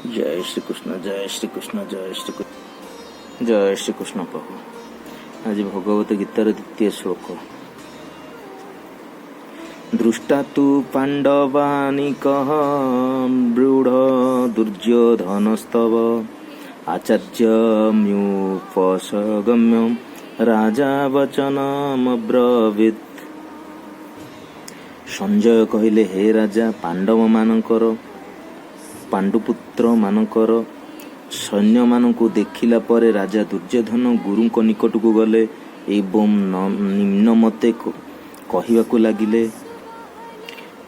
जय श्री कृष्ण जय श्री कृष्ण जय श्री कृष्ण जय श्री कृष्ण प्रभु। आज भगवत गीतार द्वितीय श्लोक। दृष्टा तु पांडवानिकः ब्रूढ दुर्योधनस्तव आचार्यम्युपसगम्यं राजा वचनमब्रवीत्। संजय कहिले, हे राजा, पांडव मानकर पांडुपुत्र मानकर सैन्य मानकु देखिला परे राजा दुर्योधन गुरुଙ୍କ निकटକୁ गले एवं निम्न मते कहिबाकु लागिले।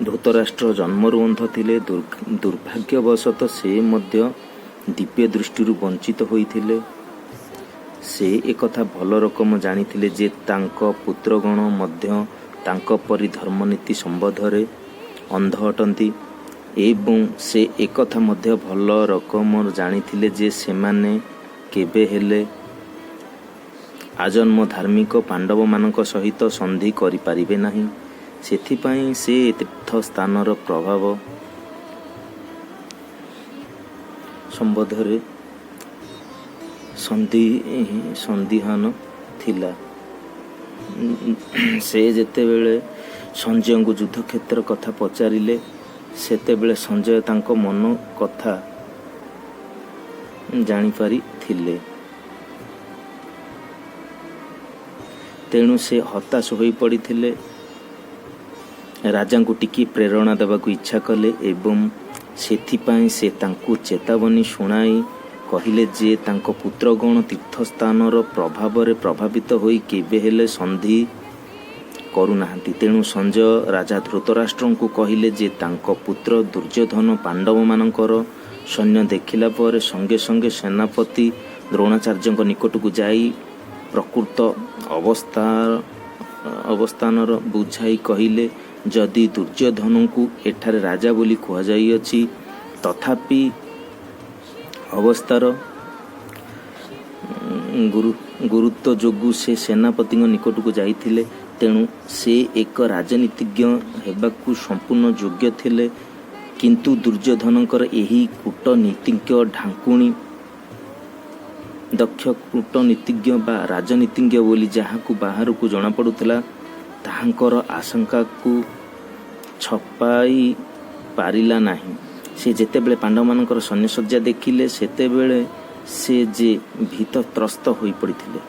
धृतराष्ट्र जन्मରୁ ଅନ୍ଧ ଥିଲେ। दुर्भाग्यवशत से ମଧ୍ୟ दिव्य दृष्टिରୁ ବଞ୍ଚିତ ହୋଇଥିଲେ। ସେ एकथा ଭଲ ରକମ ଜାଣିଥିଲେ ଯେ ତାଙ୍କ ପୁତ୍ରଗଣ ମଧ୍ୟ ତାଙ୍କ ପରି ଧର୍ମନୀତି ସମ୍ବନ୍ଧରେ ଅନ୍ଧ ଅଟନ୍ତି ଏବଂ ସେ एकथा ମଧ୍ୟ ଭଲ ରକମ ଜାଣିଥିଲେ ଯେ ସେମାନେ କେବେ ହେଲେ ଆଜନ୍ମ ଧାର୍ମିକ ପାଣ୍ଡବମାନଙ୍କ ସହିତ ସନ୍ଧି କରିପାରିବେ ନାହିଁ। ସେଥିପାଇଁ ସେ ତୀର୍ଥସ୍ଥାନର ପ୍ରଭାବ ସମ୍ବନ୍ଧରେ ସନ୍ଦିହାନ ଥିଲା। ସେ ଯେତେବେଳେ ସଞ୍ଜୟଙ୍କୁ ଯୁଦ୍ଧକ୍ଷେତ୍ର କଥା ପଚାରିଲେ ସେତେବେଳେ ସଞ୍ଜୟ ତାଙ୍କ ମନ କଥା ଜାଣିପାରିଥିଲେ। ତେଣୁ ସେ ହତାଶ ହୋଇପଡ଼ିଥିଲେ। ରାଜାଙ୍କୁ ଟିକିଏ ପ୍ରେରଣା ଦେବାକୁ ଇଚ୍ଛା କଲେ ଏବଂ ସେଥିପାଇଁ ସେ ତାଙ୍କୁ ଚେତାବନୀ ଶୁଣାଇ କହିଲେ ଯେ ତାଙ୍କ ପୁତ୍ରଗଣ ତୀର୍ଥସ୍ଥାନର ପ୍ରଭାବରେ ପ୍ରଭାବିତ ହୋଇ କେବେ ହେଲେ ସନ୍ଧି କରୁନାହାନ୍ତି। ତେଣୁ ସଞ୍ଜୟ ରାଜା ଧୃତରାଷ୍ଟ୍ରଙ୍କୁ କହିଲେ ଯେ ତାଙ୍କ ପୁତ୍ର ଦୁର୍ଯ୍ୟୋଧନ ପାଣ୍ଡବମାନଙ୍କର ସୈନ୍ୟ ଦେଖିଲା ପରେ ସଙ୍ଗେ ସଙ୍ଗେ ସେନାପତି ଦ୍ରୋଣାଚାର୍ଯ୍ୟଙ୍କ ନିକଟକୁ ଯାଇ ପ୍ରକୃତ ଅବସ୍ଥାନର ବୁଝାଇ କହିଲେ, ଯଦି ଦୁର୍ଯ୍ୟୋଧନଙ୍କୁ ଏଠାରେ ରାଜା ବୋଲି କୁହାଯାଇଅଛି ତଥାପି ଅବସ୍ଥାର ଗୁରୁତ୍ୱ ଯୋଗୁଁ ସେ ସେନାପତିଙ୍କ ନିକଟକୁ ଯାଇଥିଲେ। ତେଣୁ ସେ ଏକ ରାଜନୀତିଜ୍ଞ ହେବାକୁ ସମ୍ପୂର୍ଣ୍ଣ ଯୋଗ୍ୟ ଥିଲେ। କିନ୍ତୁ ଦୁର୍ଯ୍ୟୋଧନଙ୍କର ଏହି କୂଟନୀତିଜ୍ଞ ଢାଙ୍କୁଣୀ ଦକ୍ଷ କୂଟନୀତିଜ୍ଞ ବା ରାଜନୀତିଜ୍ଞ ବୋଲି ଯାହାକୁ ବାହାରକୁ ଜଣାପଡ଼ୁଥିଲା ତାହାଙ୍କର ଆଶଙ୍କାକୁ ଛପାଇ ପାରିଲା ନାହିଁ। ସେ ଯେତେବେଳେ ପାଣ୍ଡବମାନଙ୍କର ସୈନ୍ୟସଜ୍ଜା ଦେଖିଲେ ସେତେବେଳେ ସେ ଯେ ଭୀତତ୍ରସ୍ତ ହୋଇପଡ଼ିଥିଲେ।